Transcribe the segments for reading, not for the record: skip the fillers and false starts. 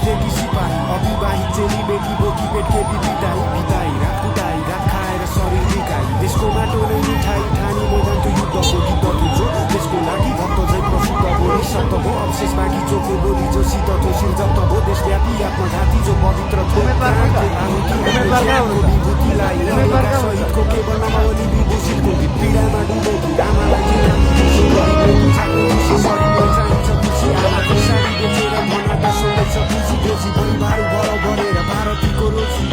फेकी सिपाही अविवाहित चेली बेटी बोकी पेट केटी पिटाई बिताई रात कुटाई रात खाएर शरीर बिकाई त्यसको माटो नै मिठाई ठानी मैदानको युद्धको गीत खेल्छो त्यसको लागि भक्त झै प्रसिद्ध बोली सत्त भो अवशेष बाँकी चोको बोली जो सिद्ध थो सिर्जप्त भो देशव्यापी आत्मघाती जो पवित्र थो विभूतिलाई शहीदको केवल नमावली विभूषितको पीडामा डुबेकी आमालाई परिवार बर गरेर भारतीको रोजी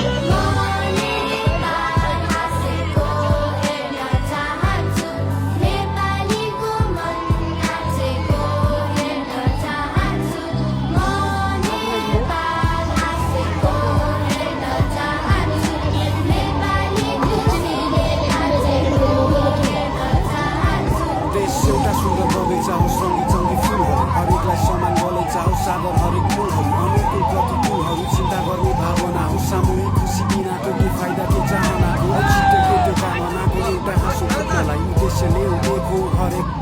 सागर हरेक फुलहरू अनुकूल प्रतिकूलहरू चिन्ता गर्ने भावना हो सामूहिक खुसी बिनाको के फाइदा के चाहनाको छिटेको त्यो कामनाको एउटा हाँसो फुट्नलाई उद्देश्यले उठेको हरेक